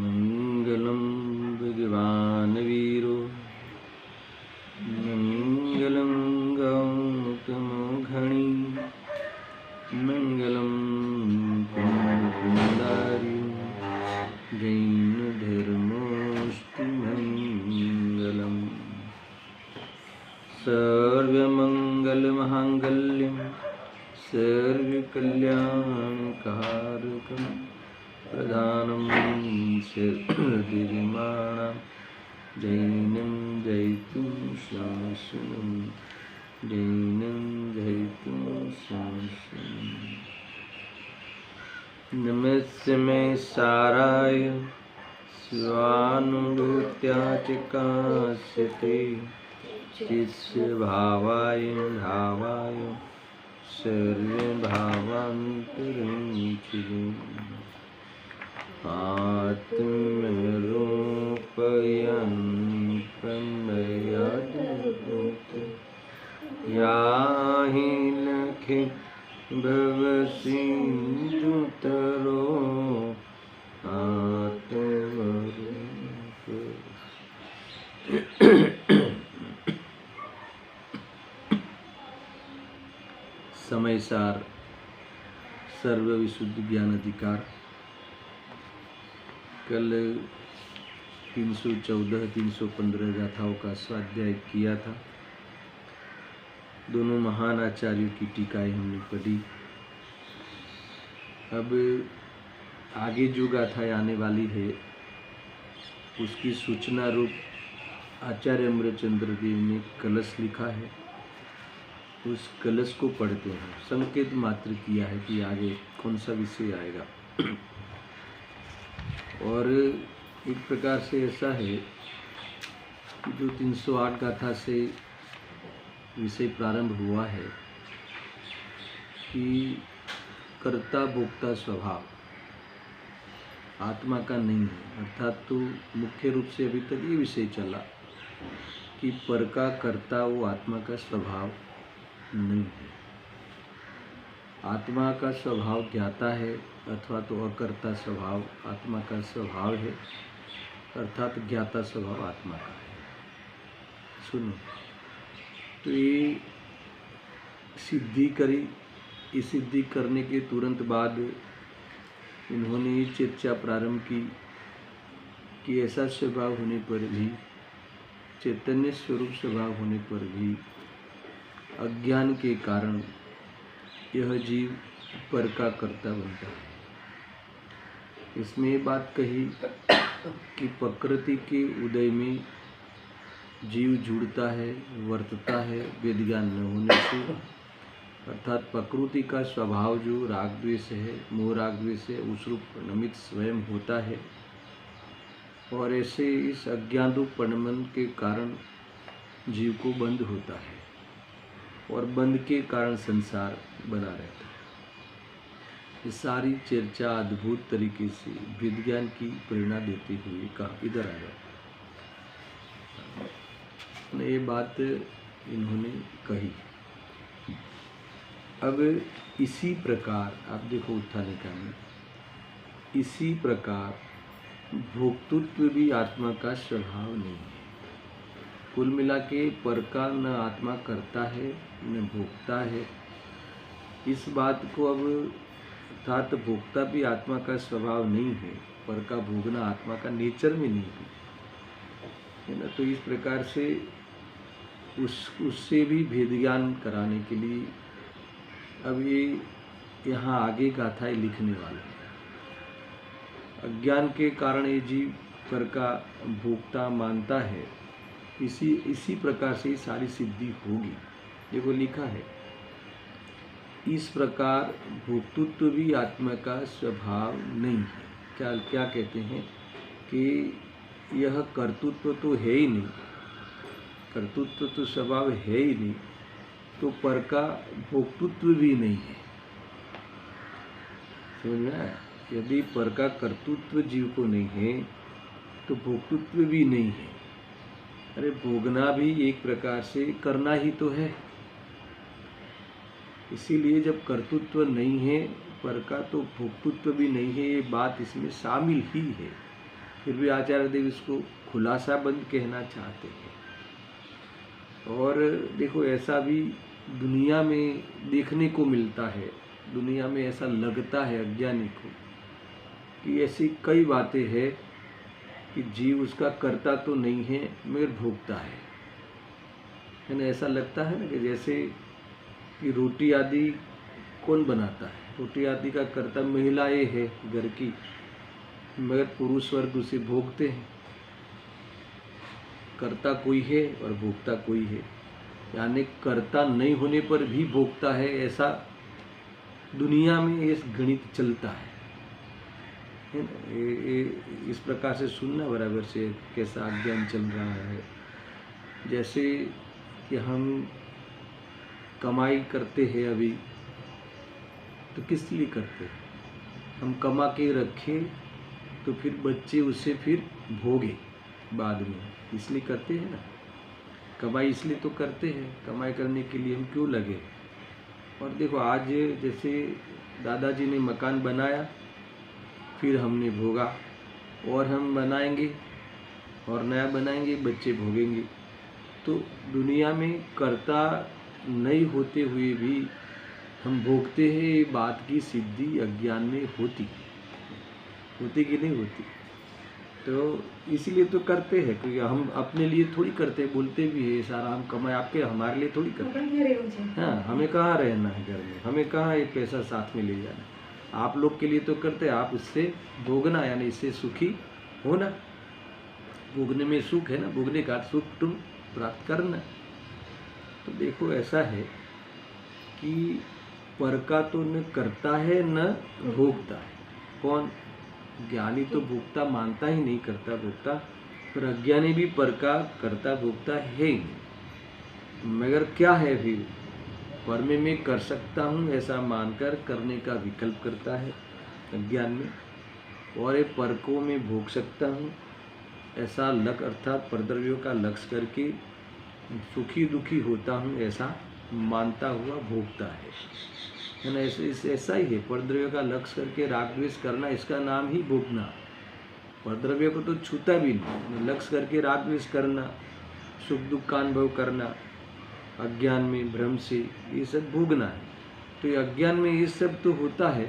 मंगलम भगवान वीरो मंगलम गौतमघणी मंगलम कुंदारी जैन धर्मोष्टि मंगलम सर्वमंगलमांगल्यं सर्वकल्याणकारकं प्रधानं सर्वदिर्माणं जैनं जयतु शासनं जैनं जयतु शासनं। नमस्ते मैं साराय स्वानुभूत्या च काश्यते चित्स्य भावाय भावाय सर्वभावान्तरं आत्मरूपयन् प्रमयाद्भूत याहि लखे भवसिन्धुतरो आत्मरूप। समय सार सर्व विशुद्ध ज्ञान अधिकार। कल 314-315 गाथाओं का स्वाध्याय किया था। दोनों महान आचार्यों की टीकाएं हमने पढ़ी। अब आगे जो गाथाएं आने वाली है उसकी सूचना रूप आचार्य अमृतचंद्र देव ने कलश लिखा है। उस कलश को पढ़ते हैं। संकेत मात्र किया है कि आगे कौन सा विषय आएगा। और एक प्रकार से ऐसा है कि जो 308 गाथा से विषय प्रारंभ हुआ है कि कर्ता भोक्ता स्वभाव आत्मा का नहीं है। अर्थात तो मुख्य रूप से अभी तक ये विषय चला कि पर का कर्ता वो आत्मा का स्वभाव नहीं है। आत्मा का स्वभाव ज्ञाता है अथवा तो अकर्ता स्वभाव आत्मा का स्वभाव है, अर्थात ज्ञाता स्वभाव आत्मा का है। सुनो, तो ये सिद्धि करी। इस सिद्धि करने के तुरंत बाद इन्होंने ये चर्चा प्रारंभ की कि ऐसा स्वभाव होने पर भी, चैतन्य स्वरूप स्वभाव होने पर भी अज्ञान के कारण यह जीव पर का कर्ता बनता है। इसमें ये बात कही कि प्रकृति के उदय में जीव जुड़ता है, वर्तता है वेद ज्ञान न होने से। अर्थात प्रकृति का स्वभाव जो राग द्वेष है, मोह राग द्वेष है, उस रूप परिणमित स्वयं होता है। और ऐसे इस अज्ञान रूप परिणमन के कारण जीव को बंध होता है और बंध के कारण संसार बना रहता है। ये सारी चर्चा अद्भुत तरीके से विज्ञान की प्रेरणा देते हुए कहा इधर आ जाओ। ये बात इन्होंने कही। अब इसी प्रकार आप देखो उत्थानिका में, इसी प्रकार भोक्तृत्व भी आत्मा का स्वभाव नहीं है। कुल मिला के पर का न आत्मा करता है न भोगता है। इस बात को अब अर्थात भोक्ता भी आत्मा का स्वभाव नहीं है, पर का भोगना आत्मा का नेचर में नहीं है ना। तो इस प्रकार से उससे भी भेद ज्ञान कराने के लिए अब ये यहाँ आगे गाथाएं लिखने वाले हैं। अज्ञान के कारण ये जीव पर का भोक्ता मानता है। इसी प्रकार से सारी सिद्धि होगी। देखो लिखा है, इस प्रकार भोक्तृत्व भी आत्मा का स्वभाव नहीं है। क्या कहते हैं कि यह कर्तृत्व तो है ही नहीं, कर्तृत्व तो स्वभाव है ही नहीं, तो पर का भोक्तृत्व भी नहीं है। समझ में आया? यदि पर का कर्तृत्व जीव को नहीं है तो भोक्तृत्व भी नहीं है। अरे भोगना भी एक प्रकार से करना ही तो है। इसीलिए जब कर्तृत्व नहीं है पर का तो भोक्तृत्व भी नहीं है, ये बात इसमें शामिल ही है। फिर भी आचार्य देव इसको खुलासा बंद कहना चाहते हैं। और देखो ऐसा भी दुनिया में देखने को मिलता है, दुनिया में ऐसा लगता है अज्ञानी को कि ऐसी कई बातें हैं कि जीव उसका करता तो नहीं है मगर भोगता है ना। ऐसा लगता है ना कि जैसे कि रोटी आदि कौन बनाता है, रोटी आदि का कर्ता महिलाएं है घर की, मगर पुरुष वर्ग उसे भोगते हैं। कर्ता कोई है और भोगता कोई है, यानी कर्ता नहीं होने पर भी भोगता है, ऐसा दुनिया में ये गणित चलता है ना। इस प्रकार से सुनना बराबर से कैसा अज्ञान चल रहा है। जैसे कि हम कमाई करते हैं अभी, तो किस लिए करते हैं? हम कमा के रखें तो फिर बच्चे उसे फिर भोगे बाद में, इसलिए करते हैं ना। कमाई इसलिए तो करते हैं, कमाई करने के लिए हम क्यों लगे। और देखो आज जैसे दादाजी ने मकान बनाया, फिर हमने भोगा, और हम बनाएंगे और नया बनाएंगे, बच्चे भोगेंगे। तो दुनिया में कर्ता नहीं होते हुए भी हम भोगते हैं, ये बात की सिद्धि अज्ञान में होती कि नहीं होती। तो इसीलिए तो करते हैं, क्योंकि हम अपने लिए थोड़ी करते, बोलते भी है सारा हम कमाए आपके हमारे लिए थोड़ी करते। हाँ, हमें कहाँ रहना है घर में, हमें कहाँ ये पैसा साथ में ले जाना। आप लोग के लिए तो करते हैं, आप इससे भोगना यानी इससे सुखी होना, भोगने में सुख है ना, भोगने का सुख तुम प्राप्त करना। तो देखो ऐसा है कि पर का तो न करता है न भोगता है। कौन? ज्ञानी तो भोगता मानता ही नहीं, करता भोगता, पर अज्ञानी भी पर का करता भोगता है ही नहीं। मगर क्या है फिर, पर में मैं कर सकता हूँ ऐसा मानकर करने का विकल्प करता है अज्ञान में, और ये पर को मैं भोग सकता हूँ ऐसा लक्ष्य अर्थात परद्रव्यों का लक्ष्य करके सुखी दुखी होता हूँ ऐसा मानता हुआ भोगता है ना। ऐसा ही है, परद्रव्य का लक्ष्य करके राग द्वेष करना, इसका नाम ही भोगना। परद्रव्य को तो छूता भी नहीं, लक्ष्य करके राग द्वेष करना, सुख दुख का अनुभव करना, अज्ञान में भ्रम से, ये सब भोगना है। तो ये अज्ञान में ये सब तो होता है,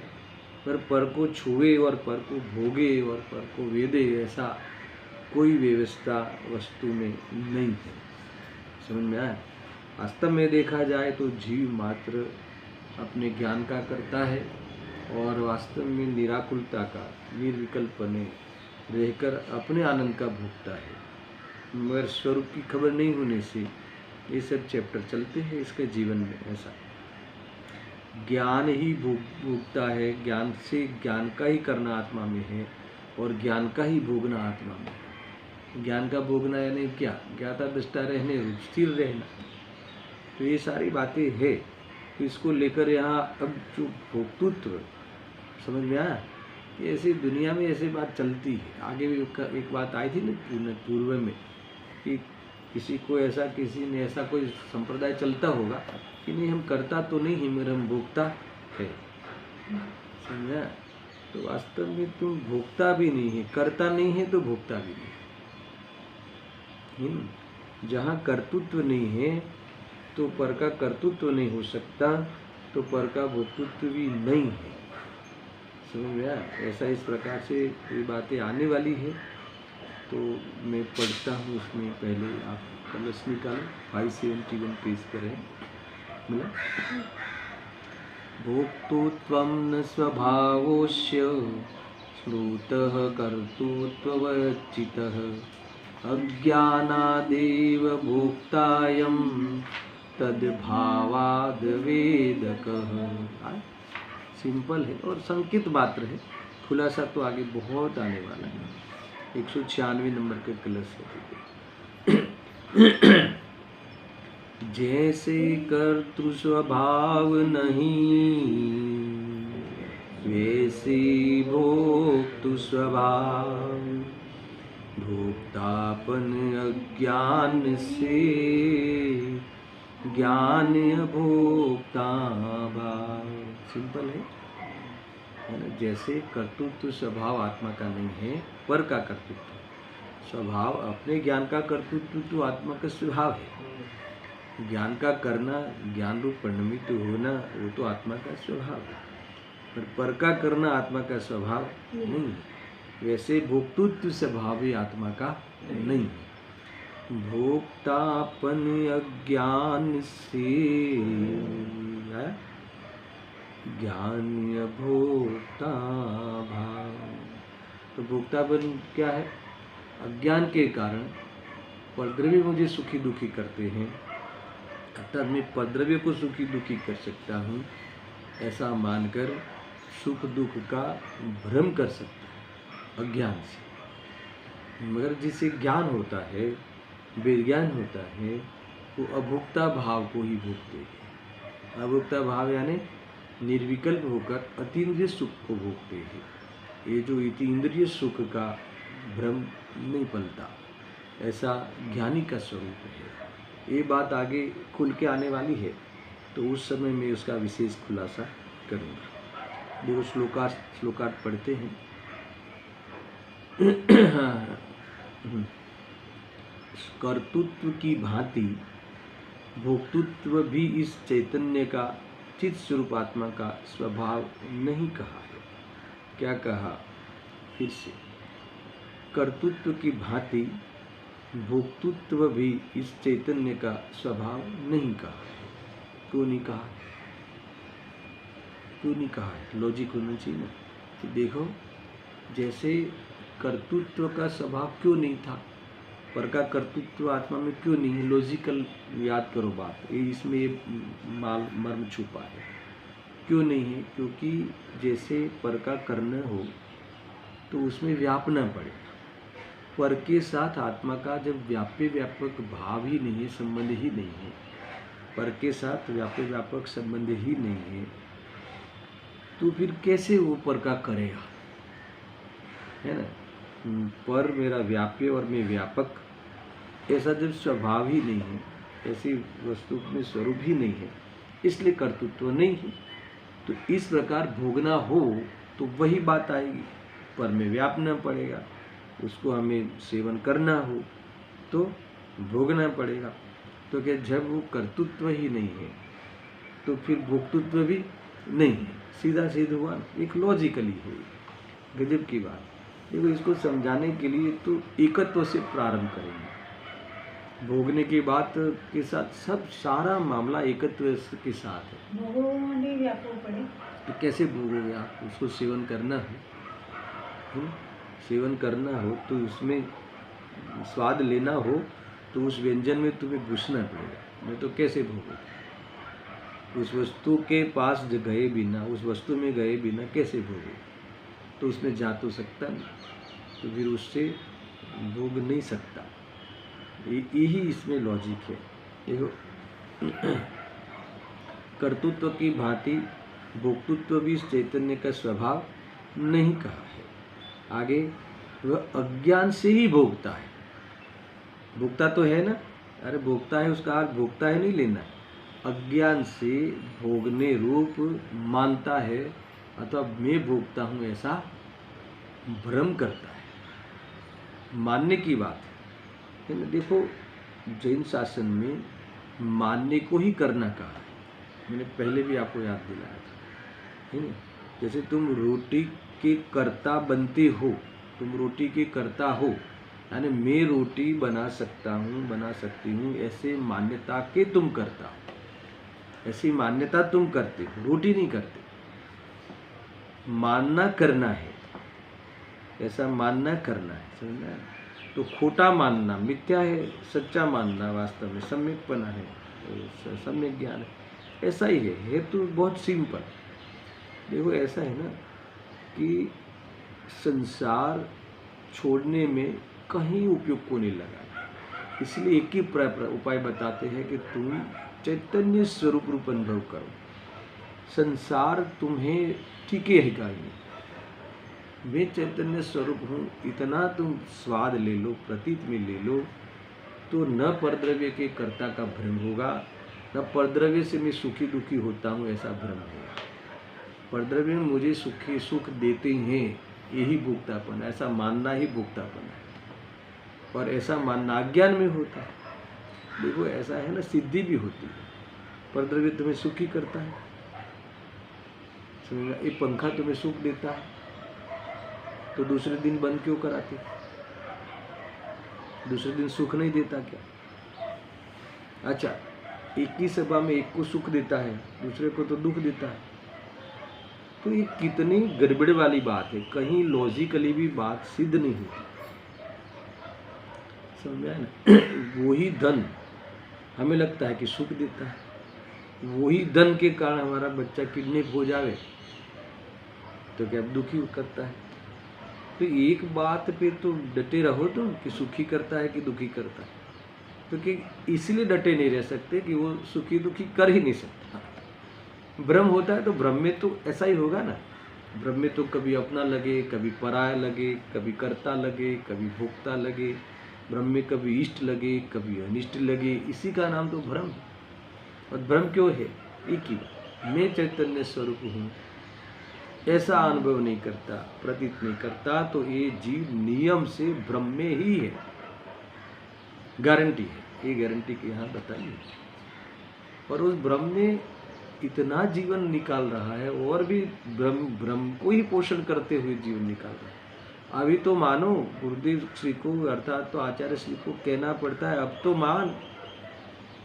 पर को छुए और पर को भोगे और पर को वेदे, ऐसा कोई व्यवस्था वस्तु में नहीं है। समझ में आया? वास्तव में देखा जाए तो जीव मात्र अपने ज्ञान का करता है और वास्तव में निराकुलता का, निर्विकल्प बने रहकर अपने आनंद का भोगता है। मगर स्वरूप की खबर नहीं होने से ये सब चैप्टर चलते हैं इसके जीवन में। ऐसा ज्ञान ही भोगता है, ज्ञान से ज्ञान का ही करना आत्मा में है और ज्ञान का ही भोगना आत्मा में है। ज्ञान का भोगना यानी क्या? ज्ञाता दृष्टा रहने, स्थिर रहना। तो ये सारी बातें है, तो इसको लेकर यहाँ अब जो भोक्तृत्व समझ में आया कि ऐसी दुनिया में ऐसी बात चलती है। आगे भी एक बात आई थी ना पूर्व में कि किसी को ऐसा, किसी ने ऐसा कोई संप्रदाय चलता होगा कि नहीं हम करता तो नहीं है मगर हम भोगता है। समझा? तो वास्तव में तुम भोगता भी नहीं है, करता नहीं है तो भोगता भी नहीं। जहाँ कर्तृत्व नहीं है तो पर का कर्तृत्व नहीं हो सकता, तो पर का भोक्तृत्व भी नहीं है। समझ में आया? ऐसा इस प्रकार से ये बातें आने वाली है। तो मैं पढ़ता हूँ, उसमें पहले आप कलश निकालो। 571 पेज पर है, मिला? भोक्तृत्वं न स्वभावोस्य श्रुतः कर्तृत्ववर्जितः अज्ञानादेव भोक्तायं तद्भावाद् वेदकः। सिंपल है और संकेत मात्र है, खुलासा तो आगे बहुत आने वाला है। 196 नंबर के कलश है। जैसे कर्तृ स्वभाव नहीं वैसे भोक्तृ स्वभाव, भोक्तापन अज्ञान से ज्ञान अभोक्ता भाव। सिंपल है ना। जैसे कर्तृत्व स्वभाव आत्मा का नहीं है, पर का कर्तृत्व स्वभाव, अपने ज्ञान का कर्तृत्व तो आत्मा का स्वभाव है। ज्ञान का करना, ज्ञान रूप परिणमित होना, वो तो आत्मा का स्वभाव है, पर का करना आत्मा का स्वभाव नहीं है। वैसे भोक्तृत्व स्वभाव भी आत्मा का नहीं है। भोक्तापन अज्ञान से ज्ञान भोक्ता भाव। तो भोक्तापन क्या है? अज्ञान के कारण परद्रव्य मुझे सुखी दुखी करते हैं, अर्थात मैं परद्रव्य को सुखी दुखी कर सकता हूँ ऐसा मानकर सुख दुख का भ्रम कर सकता है अज्ञान से। मगर जिसे ज्ञान होता है, विज्ञान होता है, वो अभोक्ता भाव को ही भोगते हैं। अभोक्ता भाव यानी निर्विकल्प होकर अतीन्द्रिय सुख को भोगते हैं। ये जो अतीन्द्रिय सुख का भ्रम नहीं पलता, ऐसा ज्ञानी का स्वरूप है। ये बात आगे खुल के आने वाली है, तो उस समय मैं उसका विशेष खुलासा करूँगा। देखो श्लोकार्थ पढ़ते हैं। कर्तृत्व की भांति भोक्तृत्व भी इस चैतन्य का चित स्वरूप आत्मा का स्वभाव नहीं कहा है। क्या कहा? फिर से, कर्तृत्व की भांति भोक्तृत्व भी इस चैतन्य का स्वभाव नहीं कहा है। क्यों नहीं कहा? क्यों नहीं कहा है? लॉजिक होना चाहिए ना कि देखो, जैसे कर्तृत्व का स्वभाव क्यों नहीं था, पर का कर्तृत्व आत्मा में क्यों नहीं है? लॉजिकल याद करो बात, इसमें ये मर्म छुपा है। क्यों नहीं है? क्योंकि जैसे पर का करना हो तो उसमें व्यापना पड़ेगा। पर के साथ आत्मा का जब व्याप्य व्यापक भाव ही नहीं है, संबंध ही नहीं है, पर के साथ व्याप्य व्यापक संबंध ही नहीं है, तो फिर कैसे वो पर का करेगा? है ना। पर मेरा व्याप्य और मैं व्यापक, ऐसा जब स्वभाव ही नहीं है, ऐसी वस्तु में स्वरूप ही नहीं है, इसलिए कर्तृत्व नहीं है। तो इस प्रकार भोगना हो तो वही बात आएगी, पर में व्यापना पड़ेगा। उसको हमें सेवन करना हो तो भोगना पड़ेगा। तो क्या जब वो कर्तृत्व ही नहीं है तो फिर भोक्तृत्व भी नहीं है। सीधा सीधा हुआ, एक लॉजिकली है। गजब की बात। देखो, इसको समझाने के लिए तो एकत्व से प्रारंभ करेंगे। भोगने की बात के साथ सब सारा मामला एकत्व के साथ है। तो कैसे भोगोगे आप? उसको सेवन करना हो, सेवन करना हो तो उसमें स्वाद लेना हो तो उस व्यंजन में तुम्हें घुसना पड़ेगा, नहीं तो कैसे भोगोगे? उस वस्तु के पास गए बिना, उस वस्तु में गए बिना कैसे भोगोगे? तो उसमें जा तो सकता नहीं, तो फिर उससे भोग नहीं सकता। यही इसमें लॉजिक है। देखो, कर्तृत्व की भांति भोक्तृत्व भी इस चैतन्य का स्वभाव नहीं कहा है। आगे, वह अज्ञान से ही भोगता है। भोगता तो है ना, अरे भोगता है, उसका अर्थ भोगता है नहीं लेना, अज्ञान से भोगने रूप मानता है, अथवा मैं भोगता हूँ ऐसा भ्रम करता है। मानने की बात है ना। देखो, जैन शासन में मानने को ही करना कहा है। मैंने पहले भी आपको याद दिलाया था, है ना। जैसे तुम रोटी के कर्ता बनते हो, तुम रोटी के कर्ता हो, यानी मैं रोटी बना सकता हूँ, बना सकती हूँ, ऐसे मान्यता के तुम करता हो, ऐसी मान्यता तुम करते हो, रोटी नहीं करते। मानना करना है, ऐसा मानना करना है, समझना है। तो खोटा मानना मिथ्या है, सच्चा मानना वास्तव में सम्यकपना है, सम्यक ज्ञान है। ऐसा ही है तो बहुत सिंपल। देखो, ऐसा है ना कि संसार छोड़ने में कहीं उपयोग को नहीं लगा, इसलिए एक ही उपाय बताते हैं कि तुम चैतन्य स्वरूप रूप अनुभव करो। संसार तुम्हें टिकेगा ही नहीं, मैं चैतन्य स्वरूप हूँ, इतना तुम स्वाद ले लो, प्रतीत में ले लो, तो न परद्रव्य के कर्ता का भ्रम होगा, न परद्रव्य से मैं सुखी दुखी होता हूँ ऐसा भ्रम होगा। परद्रव्य में मुझे सुखी सुख देते हैं, यही भोक्तापन, ऐसा मानना ही भोक्तापन है। और ऐसा मानना अज्ञान में होता है। देखो ऐसा है ना, सिद्धि भी होती है, परद्रव्य तुम्हें सुखी करता है, समझ, ये पंखा तुम्हें सुख देता है, तो दूसरे दिन बंद क्यों कराते? दूसरे दिन सुख नहीं देता क्या? अच्छा, एक ही सभा में एक को सुख देता है, दूसरे को तो दुख देता है, तो ये कितनी गड़बड़ वाली बात है, कहीं लॉजिकली भी बात सिद्ध नहीं होती। समझा ना? वही धन हमें लगता है कि सुख देता है, वही धन के कारण हमारा बच्चा किडनैप हो जावे तो क्या दुखी करता है? तो एक बात पे तो डटे रहो तुम कि सुखी करता है कि दुखी करता है, क्योंकि इसलिए डटे नहीं रह सकते कि वो सुखी दुखी कर ही नहीं सकता। भ्रम होता है तो भ्रम में तो ऐसा ही होगा ना, भ्रम में तो कभी अपना लगे, कभी पराया लगे, कभी कर्ता लगे, कभी भोक्ता लगे, भ्रम में कभी इष्ट लगे, कभी अनिष्ट लगे, इसी का नाम तो भ्रम है। और भ्रम क्यों है? एक ही, मैं चैतन्य स्वरूप हूँ ऐसा अनुभव नहीं करता, प्रतीत नहीं करता, तो ये जीव नियम से भ्रम में ही है। गारंटी है, ये गारंटी की यहाँ बताइए। और उस भ्रम में इतना जीवन निकाल रहा है, और भी भ्रम को ही पोषण करते हुए जीवन निकाल रहा है। अभी तो मानो गुरुदेव श्री को, अर्थात तो आचार्य श्री को कहना पड़ता है, अब तो मान।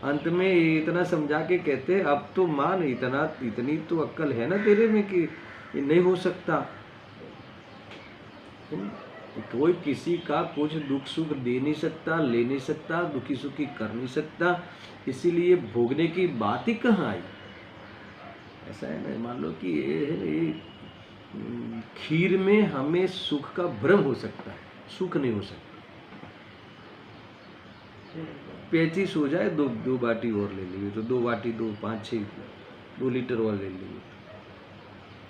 अंत में इतना समझा के कहते हैं, अब तो मान, इतनी तो अक्ल है ना तेरे में कि ये नहीं हो सकता। कोई किसी का कुछ दुख सुख दे नहीं सकता, ले नहीं सकता, दुखी सुखी कर नहीं सकता, इसीलिए भोगने की बात ही कहाँ आई। ऐसा है ना, मान लो कि ये खीर में हमें सुख का भ्रम हो सकता है, सुख नहीं हो सकता। पेचिस हो जाए, दो बाटी और ले लीजिए, तो 2 बाटी 2 5 6 2 लीटर और ले लीजिए,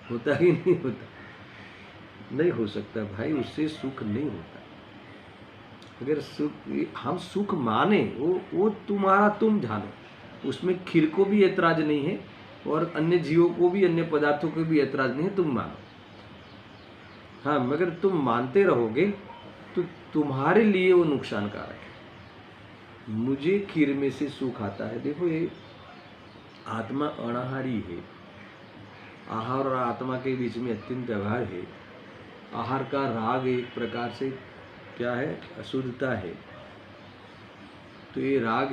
होता ही नहीं होता, नहीं हो सकता भाई, उससे सुख नहीं होता। अगर सुख हम सुख माने, वो तुम्हारा तुम जानो, उसमें खीर को भी ऐतराज नहीं है और अन्य जीवों को भी, अन्य पदार्थों को भी ऐतराज नहीं है, तुम मानो। हाँ, मगर तुम मानते रहोगे तो तुम्हारे लिए वो नुकसानकारक है। मुझे खीर में से सुख आता है। देखो, ये आत्मा अनाहारी है, आहार और आत्मा के बीच में अत्यंत व्यवहार है। आहार का राग एक प्रकार से क्या है? अशुद्धता है। तो ये राग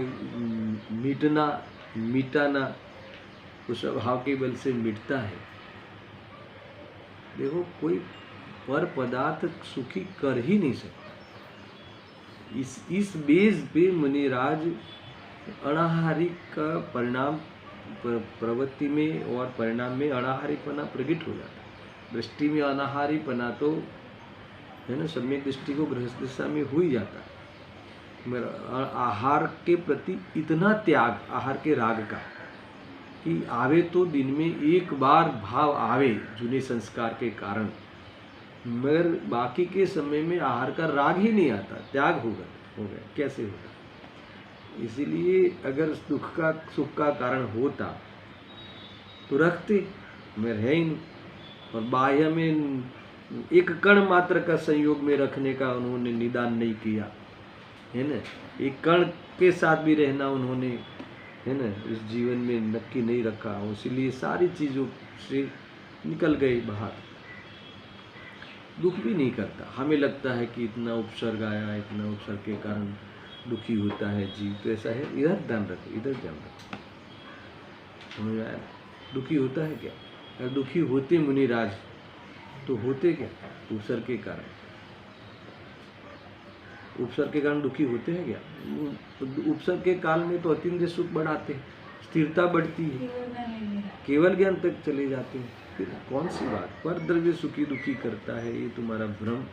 मिटाना उस स्वभाव के बल से मिटता है। देखो, कोई पर पदार्थ सुखी कर ही नहीं सकता। इस बेस पे मुनिराज अनाहारी का परिणाम प्रवृत्ति में और परिणाम में अनाहारीपना प्रकट हो जाता है। दृष्टि में अनाहारीपना तो है ना, सम्यक दृष्टि को गृहस्थ दशा में हो ही जाता है। मेरा आहार के प्रति इतना त्याग, आहार के राग का, कि आवे तो दिन में एक बार भाव आवे जुने संस्कार के कारण, मगर बाकी के समय में आहार का राग ही नहीं आता, त्याग हो गया। कैसे होगा? इसीलिए अगर सुख का कारण होता तो रखते, मैं है ही नहीं। और बाह्य में एक कण मात्र का संयोग में रखने का उन्होंने निदान नहीं किया, है ना। एक कण के साथ भी रहना उन्होंने, है ना, इस जीवन में नक्की नहीं रखा। इसीलिए सारी चीज़ों से निकल गए बाहर। दुख भी नहीं करता। हमें लगता है कि इतना उपसर्ग आया, इतना उपसर्ग के कारण दुखी होता है जीव, तो ऐसा है। इधर ध्यान रखो, इधर ध्यान रखो, समझ आया? दुखी होता है क्या? अगर दुखी होते मुनिराज तो होते क्या? उपसर्ग के कारण। उपसर्ग के कारण दुखी होते हैं क्या? उपसर्ग के काल में तो अतिरिक्त सुख बढ़ाते हैं, स्थिरता बढ़ती है, केवल ज्ञान तक चले जाते हैं। फिर कौन सी बात? पर द्रव्य सुखी दुखी करता है, ये तुम्हारा भ्रम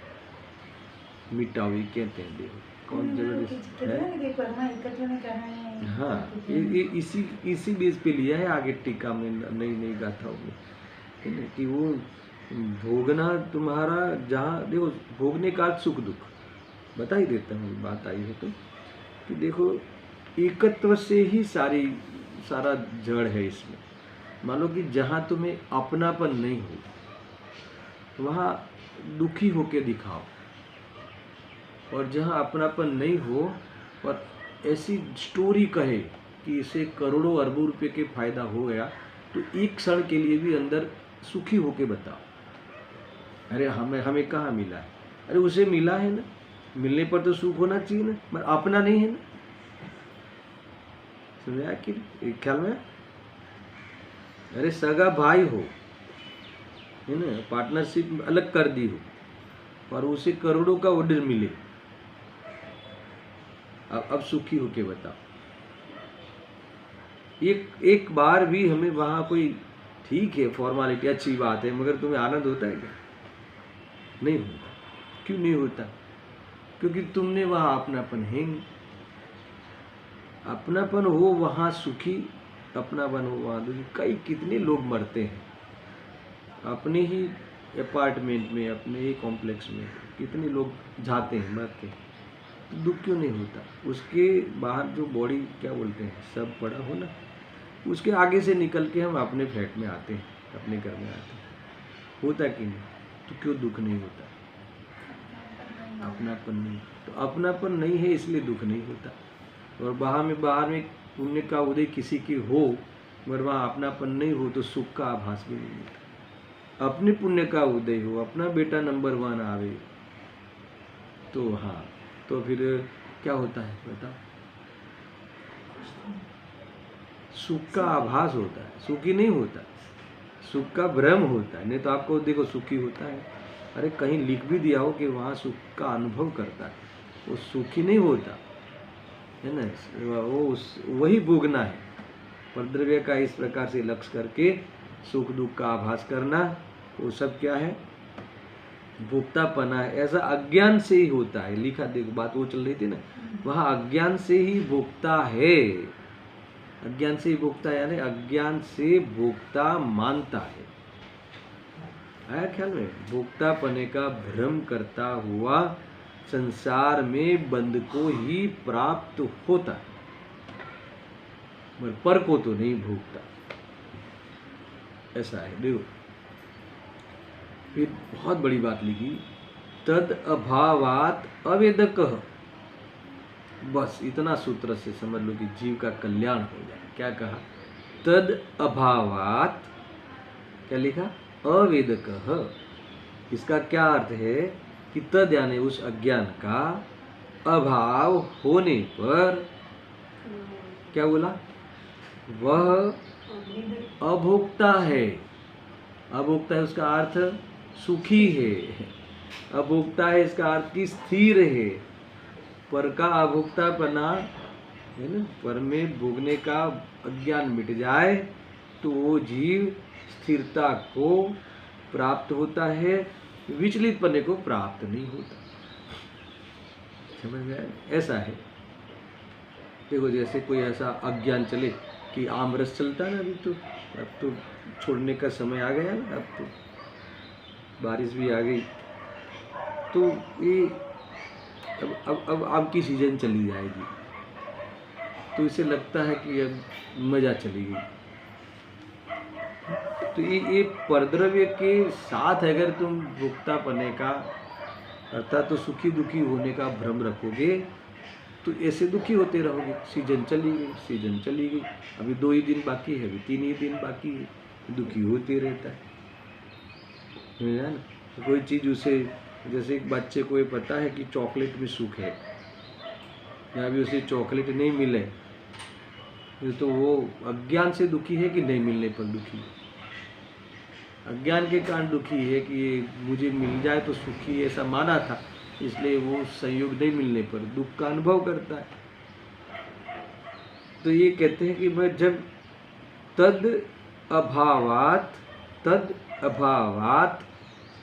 मिटाओ, ये कहते हैं। देखो कौन जबरदस्त है। हाँ, ये इसी बेस पे लिया है। आगे टीका में नई गाथाओं में, है ना, कि वो भोगना तुम्हारा जहाँ देखो, भोगने का अर्थ सुख दुख बता ही देता हूँ, बात आई है तो कि देखो एकत्व से ही सारा जड़ है इसमें। मान लो कि जहाँ तुम्हें अपनापन नहीं हो वहाँ दुखी होके दिखाओ, और जहाँ अपनापन नहीं हो और ऐसी स्टोरी कहे कि इसे करोड़ों अरबों रुपए के फायदा हो गया, तो एक क्षण के लिए भी अंदर सुखी होके बताओ, अरे हमें कहाँ मिला है, अरे उसे मिला है ना, मिलने पर तो सुख होना चाहिए ना, मगर अपना नहीं है ना। समझा कि ख्याल में? अरे सगा भाई हो, है ना, पार्टनरशिप अलग कर दी हो और उसे करोड़ों का ऑर्डर मिले, अब सुखी होके बताओ। एक बार भी हमें वहां कोई, ठीक है फॉर्मेलिटी अच्छी बात है, मगर तुम्हें आनंद होता है क्या? नहीं होता। क्यों नहीं होता? क्योंकि तुमने वहां अपनापन है, अपनापन हो वहां सुखी, अपनापन हो वहां दुखी। कितने लोग मरते हैं अपने ही अपार्टमेंट में, अपने ही कॉम्प्लेक्स में, कितने लोग जाते हैं मरते हैं, तो दुख क्यों नहीं होता? उसके बाहर जो बॉडी क्या बोलते हैं सब पड़ा हो ना, उसके आगे से निकल के हम अपने फ्लैट में आते हैं, अपने घर में आते हैं, होता कि नहीं? तो क्यों दुख नहीं होता? अपनापन नहीं, तो अपनापन नहीं है इसलिए दुख नहीं होता। और बाहर में पुण्य का उदय किसी की हो मगर वहाँ अपनापन नहीं हो तो सुख का आभास भी नहीं होता। अपने पुण्य का उदय हो, अपना बेटा नंबर 1 आवे, तो हाँ, तो फिर क्या होता है बताओ? सुख का आभास होता है, सुखी नहीं होता, सुख का भ्रम होता है। नहीं तो आपको देखो सुखी होता है, अरे कहीं लिख भी दिया हो कि वहाँ सुख का अनुभव करता है, वो सुखी नहीं होता है ना, वो वही भोगना है। परद्रव्य का इस प्रकार से लक्ष्य करके सुख दुख का आभास करना, वो सब क्या है? भोक्तापना है। ऐसा अज्ञान से ही होता है, लिखा देखो, बात वो चल रही थी ना, वहाँ अज्ञान से ही भोक्ता है, अज्ञान से ही भोक्ता है, यानी अज्ञान से भोक्ता मानता है। आया ख्याल में? भोक्तापने का भ्रम करता हुआ संसार में बंध को ही प्राप्त होता है, मगर पर को तो नहीं भोगता। ऐसा है। देखो फिर बहुत बड़ी बात लिखी, तद अभावात अवेदकः। बस इतना सूत्र से समझ लो कि जीव का कल्याण हो जाए। क्या कहा? तद अभावात, क्या लिखा? अवेदकः। इसका क्या अर्थ है कि तद यानी उस अज्ञान का अभाव होने पर, क्या बोला? वह अभोक्ता है। अभोक्ता है उसका अर्थ सुखी है, अभोक्ता है इसका अर्थ की स्थिर है। पर का अभोक्तापना है ना, पर में भोगने का अज्ञान मिट जाए तो वो जीव स्थिरता को प्राप्त होता है, विचलित पने को प्राप्त नहीं होता। समझ में आया? ऐसा है। देखो जैसे कोई ऐसा अज्ञान चले कि आमरस चलता है ना, अभी तो, अब तो छोड़ने का समय आ गया ना, अब तो बारिश भी आ गई, तो ये अब आम की सीजन चली जाएगी, तो इसे लगता है कि अब मजा चली गई। तो ये परद्रव्य के साथ अगर तुम भोक्ता पने का अर्थात तो सुखी दुखी होने का भ्रम रखोगे तो ऐसे दुखी होते रहोगे। सीजन चली गई, सीजन चली गई, अभी 2 ही दिन बाकी है, अभी 3 ही दिन बाकी है, दुखी होते रहता है ना। कोई चीज़ उसे, जैसे एक बच्चे को ये पता है कि चॉकलेट में सुख है, या अभी उसे चॉकलेट नहीं मिले तो वो अज्ञान से दुखी है कि नहीं मिलने पर दुखी है? अज्ञान के कारण दुखी है कि मुझे मिल जाए तो सुखी, ऐसा माना था, इसलिए वो संयोग नहीं मिलने पर दुख का अनुभव करता है। तो ये कहते हैं कि मैं जब तद अभावात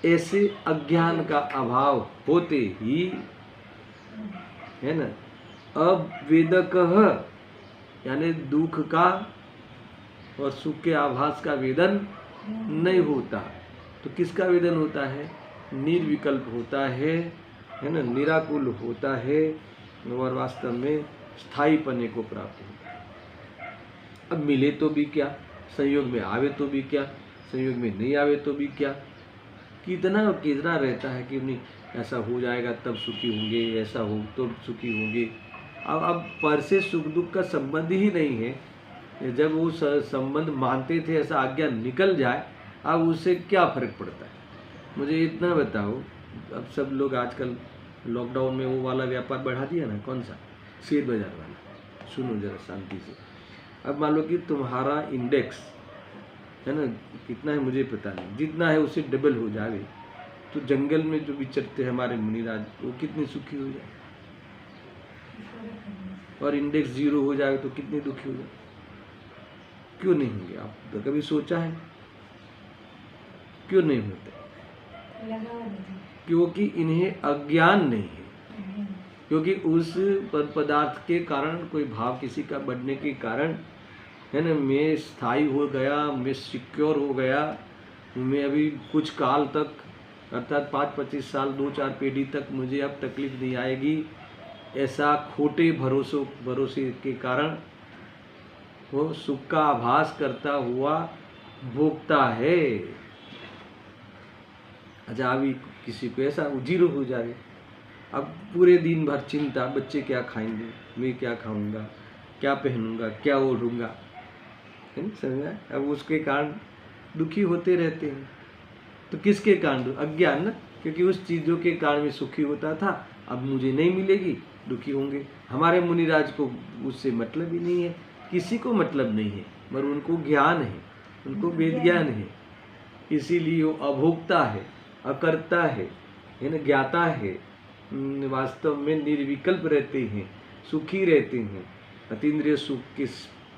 ऐसे अज्ञान का अभाव होते ही, है ना, अवेदकः यानी दुख का और सुख के आभास का वेदन नहीं होता। तो किसका वेदन होता है? निर्विकल्प होता है ना, निराकुल होता है और वास्तव में स्थायी पने को प्राप्त होता है। अब मिले तो भी क्या, संयोग में आवे तो भी क्या, संयोग में नहीं आवे तो भी क्या, कितना कितना रहता है कि नहीं ऐसा हो जाएगा तब सुखी होंगे, ऐसा हो तो सुखी होंगे। अब पर से सुख दुख का संबंध ही नहीं है। जब वो संबंध मानते थे ऐसा आज्ञा निकल जाए, अब उससे क्या फर्क पड़ता है? मुझे इतना बताओ, अब सब लोग आजकल लॉकडाउन में वो वाला व्यापार बढ़ा दिया ना, कौन सा? शेयर बाजार वाला। सुनो जरा शांति से। अब मान लो कि तुम्हारा इंडेक्स है ना कितना है मुझे पता नहीं, जितना है उससे डबल हो जाए, तो जंगल में जो विचरते हैं हमारे मुनिराज वो कितने सुखी हो जाए, और इंडेक्स 0 हो जाए तो कितने दुखी हो जाए? क्यों नहीं होंगे? आप तो कभी सोचा है क्यों नहीं होते? क्योंकि इन्हें अज्ञान नहीं है, क्योंकि उस पदार्थ के कारण, कोई भाव किसी का बढ़ने के कारण है ना, मैं स्थायी हो गया, मैं सिक्योर हो गया, मैं अभी कुछ काल तक अर्थात 5-25 साल 2-4 पीढ़ी तक मुझे अब तकलीफ नहीं आएगी, ऐसा खोटे भरोसे के कारण वो सुख का आभास करता हुआ भोगता है। अच्छा, अभी किसी को ऐसा 0 हो जाए, अब पूरे दिन भर चिंता, बच्चे क्या खाएंगे, मैं क्या खाऊंगा, क्या पहनूंगा, क्या ओढ़ूंगा, समझा? अब उसके कारण दुखी होते रहते हैं। तो किसके कारण? अज्ञान ना, क्योंकि उस चीज़ों के कारण में सुखी होता था, अब मुझे नहीं मिलेगी, दुखी होंगे। हमारे मुनिराज को उससे मतलब ही नहीं है, किसी को मतलब नहीं है, मगर उनको ज्ञान है, उनको वेद ज्ञान है, इसीलिए वो अभोक्ता है, अकर्ता है ना, ज्ञाता है, वास्तव में निर्विकल्प रहते हैं, सुखी रहते हैं, अतीन्द्रिय सुख के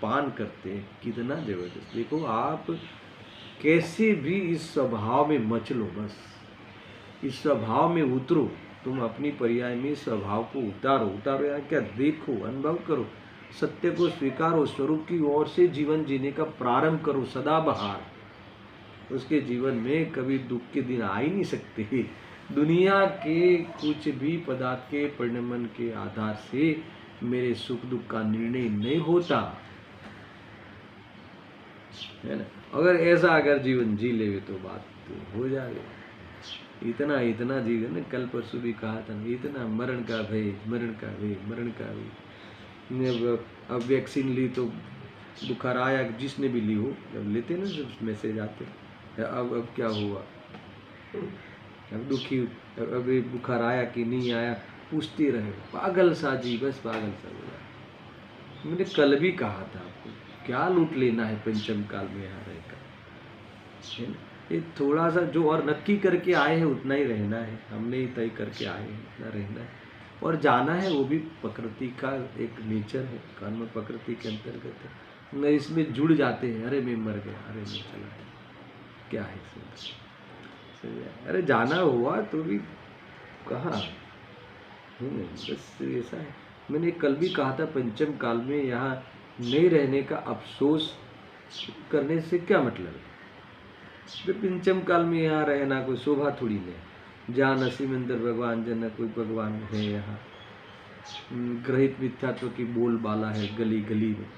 पान करते हैं। कितना जबरदस्त! देखो, आप कैसे भी इस स्वभाव में मच लो, बस इस स्वभाव में उतरो, तुम अपनी पर्याय में स्वभाव को उतारो या क्या, देखो, अनुभव करो, सत्य को स्वीकारो, स्वरूप की ओर से जीवन जीने का प्रारंभ करो सदाबहार। उसके जीवन में कभी दुख के दिन आ ही नहीं सकते। दुनिया के कुछ भी पदार्थ के परिणमन के आधार से मेरे सुख दुख का निर्णय नहीं होता है ना। अगर जीवन जी ले तो बात तो हो जाए। इतना जीवन, कल परसों भी कहा था, इतना मरण का भय। अब वैक्सीन ली तो बुखार आया, जिसने भी ली हो, जब लेते ना जब मैसेज आते, अब क्या हुआ, अब दुखी, अब बुखार आया कि नहीं आया पूछते रहे, पागल सा जी, बस पागल सा बोला। मैंने कल भी कहा था आपको, क्या लूट लेना है पंचम काल में यहाँ रहकर, ये थोड़ा सा जो और नक्की करके आए हैं उतना ही रहना है, हमने ही तय करके आए हैं उतना रहना है, और जाना है वो भी प्रकृति का एक नेचर है, कर्म प्रकृति के अंतर्गत है। न इसमें जुड़ जाते हैं, अरे मैं मर गया, अरे मैं चला गया, क्या है अरे जाना हुआ तो भी कहाँ, बस ऐसा है। मैंने कल भी कहा था, पंचम काल में यहाँ नहीं रहने का अफसोस करने से क्या मतलब है। पंचम काल में यहाँ रहना कोई शोभा थोड़ी नहीं, जहाँ नसीमंदर भगवान जन कोई भगवान है, यहाँ ग्रहित मिथ्यात्व की बोलबाला है गली गली में,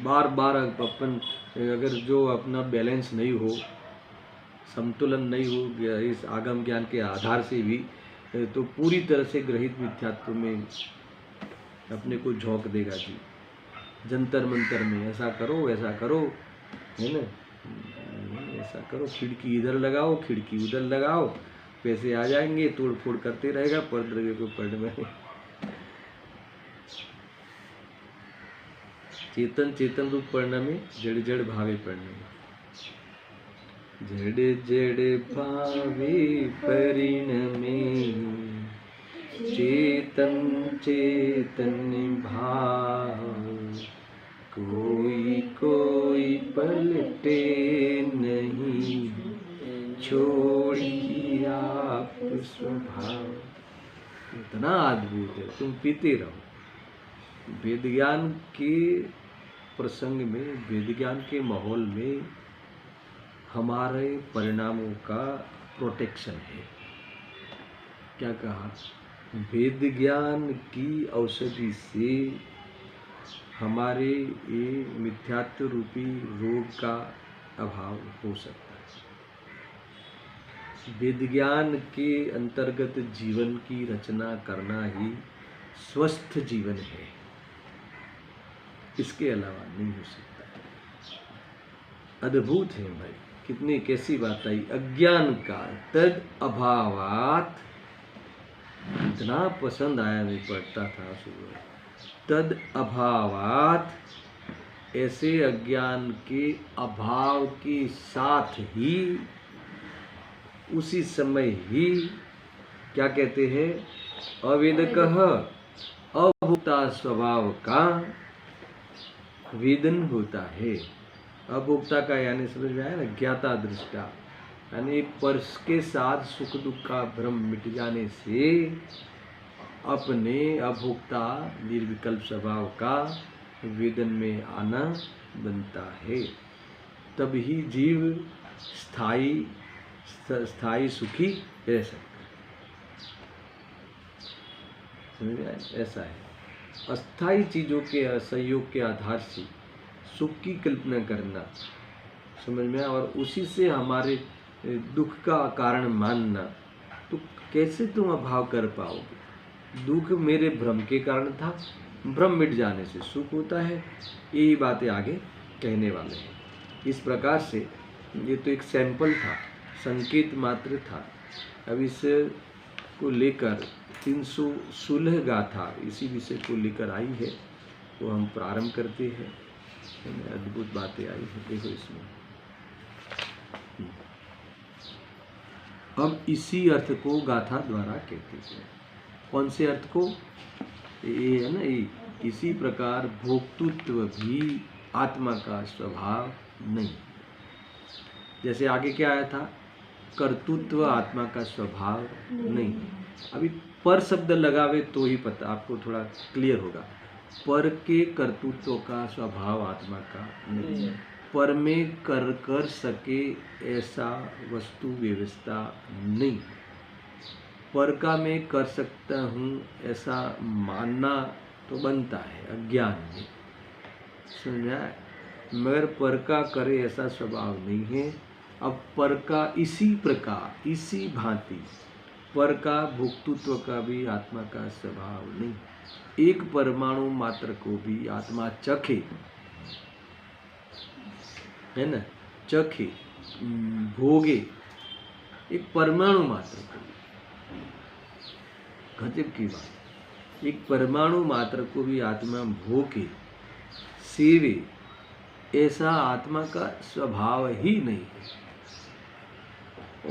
बार बार अपन अगर जो अपना बैलेंस नहीं हो, संतुलन नहीं हो इस आगम ज्ञान के आधार से भी, तो पूरी तरह से ग्रहित मिथ्यात्व में अपने को झोंक देगा जी। जंतर मंतर में ऐसा करो वैसा करो, है ना, ऐसा करो, खिड़की इधर लगाओ खिड़की उधर लगाओ, पैसे आ जाएंगे, तोड़ फोड़ करते रहेगा, पर द्रव्य को पढ़ में चेतन चेतन रूप पढ़ना में, जड़ जड़ भावे पढ़ने में, जड़ जड़ भावे परिणमे, चेतन चेतन भाव, कोई कोई पलटे नहीं, छोड़ी आप स्वभाव। इतना अद्भुत है, तुम पीते रहो। वेद ज्ञान के प्रसंग में, वेद ज्ञान के माहौल में हमारे परिणामों का प्रोटेक्शन है। क्या कहा? वेद ज्ञान की औषधि से हमारे ये मिथ्यात्व रूपी रोग का अभाव हो सकता है। वेद ज्ञान के अंतर्गत जीवन की रचना करना ही स्वस्थ जीवन है, इसके अलावा नहीं हो सकता। अद्भुत है भाई, कितनी कैसी बात आई। अज्ञान का तद अभावात, इतना पसंद आया, नहीं पढ़ता था सुबह। तद अभावात, ऐसे अज्ञान के अभाव के साथ ही, उसी समय ही क्या कहते हैं? अवेदकः, अभोक्ता स्वभाव का वेदन होता है। अभोक्ता का यानी समझ में आया ना, ज्ञाता दृष्टा, यानी पर्स के साथ सुख दुख का भ्रम मिट जाने से अपने अभोक्ता निर्विकल्प स्वभाव का वेदन में आना बनता है। तभी जीव स्थायी सुखी रह सकता है। समझ में आया? ऐसा है। अस्थायी चीजों के असहयोग के आधार से सुख की कल्पना करना, समझ में आया, और उसी से हमारे दुख का कारण मानना, तो कैसे तुम अभाव कर पाओगे? दुख मेरे भ्रम के कारण था, भ्रम मिट जाने से सुख होता है। यही बातें आगे कहने वाले हैं। इस प्रकार से ये तो एक सैंपल था, संकेत मात्र था। अब इस को लेकर 316 गाथा इसी विषय को लेकर आई है, तो हम प्रारंभ करते हैं। अद्भुत बातें आई है, देखो इसमें। अब इसी अर्थ को गाथा द्वारा कहते हैं। कौन से अर्थ को? ये है ना, ये इसी प्रकार भोक्तृत्व भी आत्मा का स्वभाव नहीं। जैसे आगे क्या आया था? कर्तृत्व आत्मा का स्वभाव नहीं। अभी पर शब्द लगावे तो ही पता आपको थोड़ा क्लियर होगा। पर के कर्तृत्व का स्वभाव आत्मा का नहीं। पर में कर सके ऐसा वस्तु व्यवस्था नहीं। पर का मैं कर सकता हूँ ऐसा मानना तो बनता है अज्ञान में, समझा? मगर पर का करे ऐसा स्वभाव नहीं है। अब पर का इसी प्रकार, इसी भांति पर का भोक्तृत्व का भी आत्मा का स्वभाव नहीं। एक परमाणु मात्र को भी आत्मा चखे, है ना, चखे, भोगे, एक परमाणु मात्र को। गजब की बात, एक परमाणु मात्र को भी आत्मा भोगे, सेवे, ऐसा आत्मा का स्वभाव ही नहीं है।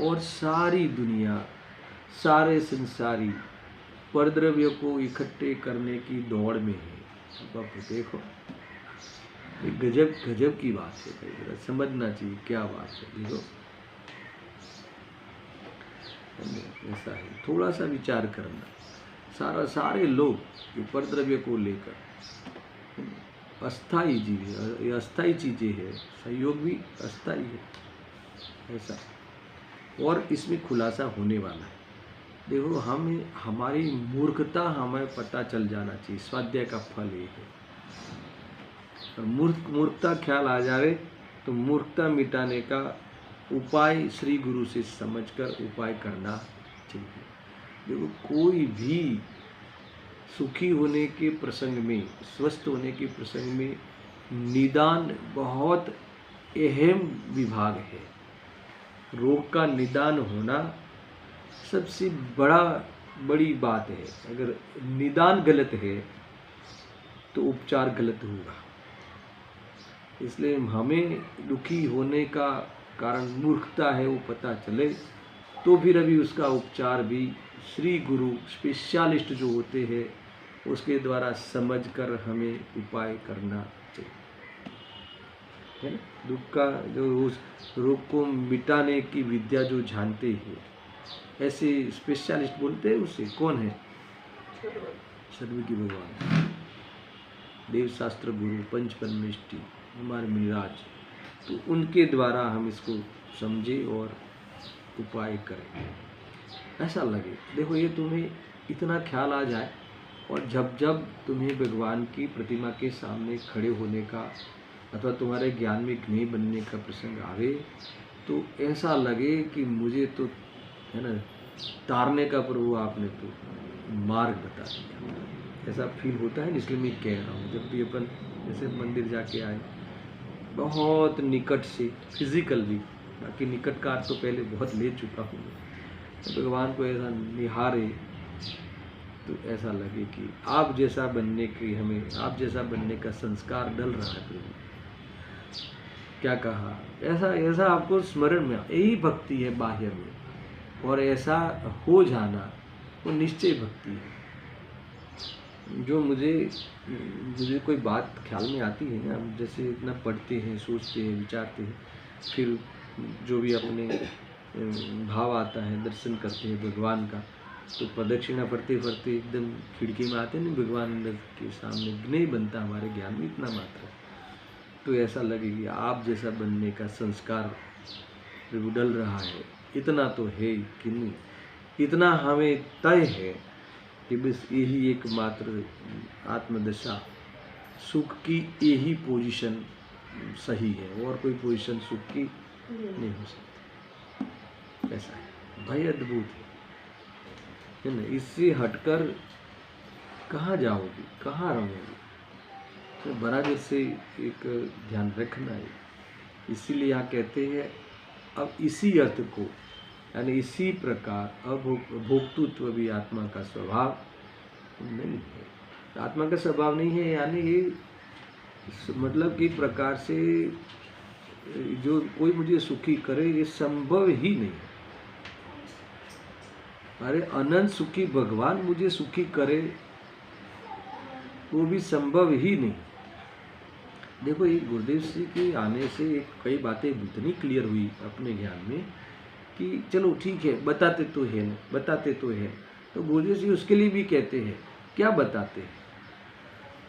और सारी दुनिया, सारे संसारी परद्रव्य को इकट्ठे करने की दौड़ में है। अब देखो, गजब गजब की बात है भाई, जरा समझना चाहिए क्या बात है। देखो ऐसा है, थोड़ा सा विचार करना। सारे लोग ये परद्रव्य को लेकर अस्थाई जीव है, ये अस्थाई चीजें है, सहयोग भी अस्थाई है ऐसा। और इसमें खुलासा होने वाला है। देखो, हमारी मूर्खता हमें पता चल जाना चाहिए। स्वाध्याय का फल ये है। और मूर्खता ख्याल आ जाए तो मूर्खता मिटाने का उपाय श्री गुरु से समझकर उपाय करना चाहिए। देखो, कोई भी सुखी होने के प्रसंग में, स्वस्थ होने के प्रसंग में निदान बहुत अहम विभाग है। रोग का निदान होना सबसे बड़ी बात है। अगर निदान गलत है तो उपचार गलत होगा। इसलिए हमें दुखी होने का कारण मूर्खता है वो पता चले तो फिर अभी उसका उपचार भी श्री गुरु स्पेशलिस्ट जो होते हैं उसके द्वारा समझकर हमें उपाय करना चाहिए, है ना। दुख का जो उस रोग को मिटाने की विद्या जो जानते हैं, ऐसे स्पेशलिस्ट बोलते हैं उसे, कौन है? सर्वज्ञ भगवान, देव शास्त्र गुरु, पंच परमेष्टि, हमारे मुनिराज। तो उनके द्वारा हम इसको समझे और उपाय करें। ऐसा लगे, देखो ये तुम्हें इतना ख्याल आ जाए, और जब जब तुम्हें भगवान की प्रतिमा के सामने खड़े होने का अथवा तुम्हारे ज्ञान में ज्ञेय बनने का प्रसंग आवे, तो ऐसा लगे कि मुझे तो है ना तारने का प्रभु आपने तो मार्ग बता दिया। ऐसा फील होता है, इसलिए मैं कह रहा हूँ, जब भी अपन जैसे मंदिर जाके आए बहुत निकट से फिजिकल भी, बाकी निकट का तो पहले बहुत ले चुका हूँ, तो भगवान को ऐसा निहारे तो ऐसा लगे कि आप जैसा बनने की हमें, आप जैसा बनने का संस्कार डल रहा है प्रभु। क्या कहा, ऐसा ऐसा आपको स्मरण में, यही भक्ति है बाह्य में, और ऐसा हो जाना वो निश्चय भक्ति है। जो मुझे कोई बात ख्याल में आती है ना, हम जैसे इतना पढ़ते हैं, सोचते हैं, विचारते हैं, फिर जो भी अपने भाव आता है, दर्शन करते हैं भगवान का, तो प्रदक्षिणा पढ़ते पढ़ते एकदम खिड़की में आते नहीं, भगवान के सामने नहीं बनता हमारे ज्ञान में इतना मात्र, तो ऐसा लगे कि आप जैसा बनने का संस्कार प्रभु डल रहा है। इतना तो है कि नहीं, इतना हमें तय है कि बस यही एकमात्र आत्मदशा सुख की, यही पोजीशन सही है, और कोई पोजीशन सुख की नहीं हो सकती। ऐसा है, भाई अद्भुत है ना। इससे हटकर कहाँ जाओगे, कहाँ रहोगे, तो बराबर से एक ध्यान रखना है। इसीलिए यहाँ कहते हैं अब इसी अर्थ को, यानी इसी प्रकार भोक्तृत्व भी आत्मा का स्वभाव नहीं है। आत्मा का स्वभाव नहीं है, यानी ये मतलब कि प्रकार से जो कोई मुझे सुखी करे ये संभव ही नहीं। अरे अनंत सुखी भगवान मुझे सुखी करे वो भी संभव ही नहीं। देखो ये गुरुदेव जी के आने से कई बातें इतनी क्लियर हुई अपने ज्ञान में कि चलो ठीक है, बताते तो है, बताते तो है, तो गुरुदेव जी उसके लिए भी कहते हैं क्या बताते हैं,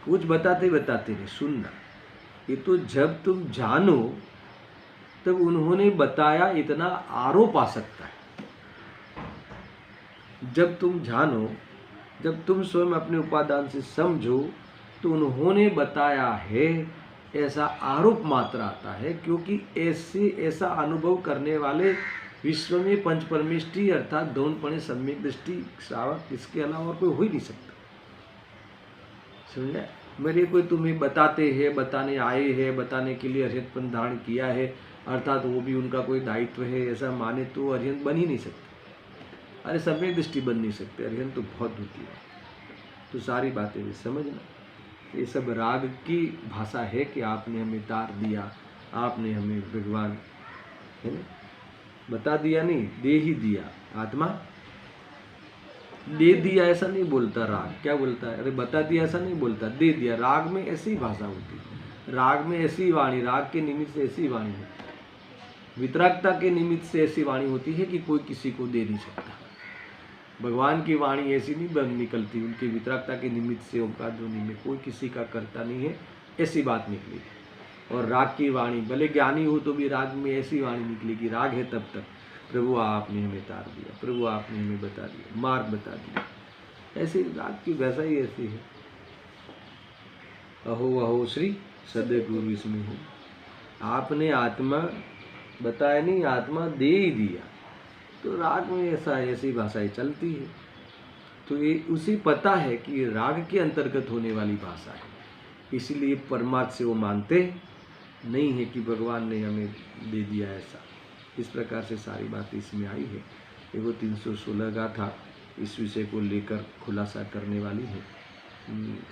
कुछ बताते बताते नहीं, सुनना। ये तो जब तुम जानो तब उन्होंने बताया, इतना आरोप आ सकता है। जब तुम जानो, जब तुम स्वयं अपने उपादान से समझो तो उन्होंने बताया है, ऐसा आरोप मात्र आता है, क्योंकि ऐसा अनुभव करने वाले विश्व में पंच परमेष्टि अर्थात दौनपणे सम्यक दृष्टि श्रावक इसके अलावा और कोई हो ही नहीं सकता। समझे, मेरे कोई तुम्हें बताते हैं, बताने आए हैं, बताने के लिए अर्हतपन धारण किया है, अर्थात वो भी उनका कोई दायित्व है, ऐसा माने तो अर्हत बन ही नहीं सकते। अरे सम्यक दृष्टि बन नहीं सकते, अर्हत तो बहुत होती है। तो सारी बातें भी समझना, ये सब राग की भाषा है कि आपने हमें तार दिया, आपने हमें भगवान है ना बता दिया, नहीं दे ही दिया। आत्मा दे दिया ऐसा नहीं बोलता राग, क्या बोलता है, अरे बता दिया ऐसा नहीं बोलता, दे दिया। राग में ऐसी भाषा होती है, राग में ऐसी वाणी, राग के निमित्त से ऐसी वाणी होती है, वितरागता के निमित्त से ऐसी वाणी होती है कि कोई किसी को दे नहीं सकता। भगवान की वाणी ऐसी नहीं बन निकलती, उनकी वितरागता के निमित्त से ओंकार ध्वनि में कोई किसी का करता नहीं है, ऐसी बात निकली। और राग की वाणी, भले ज्ञानी हो तो भी राग में ऐसी वाणी निकलेगी, राग है तब तक, प्रभु आपने हमें तार दिया, प्रभु आपने हमें बता दिया, मार्ग बता दिया। ऐसी राग की वैसा ही ऐसी है। अहो अहो श्री सदगुरु इसमें हो, आपने आत्मा बताया नहीं, आत्मा दे ही दिया। तो राग में ऐसा ऐसी भाषाएं चलती है, तो ये उसे पता है कि ये राग के अंतर्गत होने वाली भाषा है, इसीलिए परमार्थ से वो मानते नहीं है कि भगवान ने हमें दे दिया ऐसा। इस प्रकार से सारी बात इसमें आई है। देखो 316 गाथा इस विषय को लेकर खुलासा करने वाली है।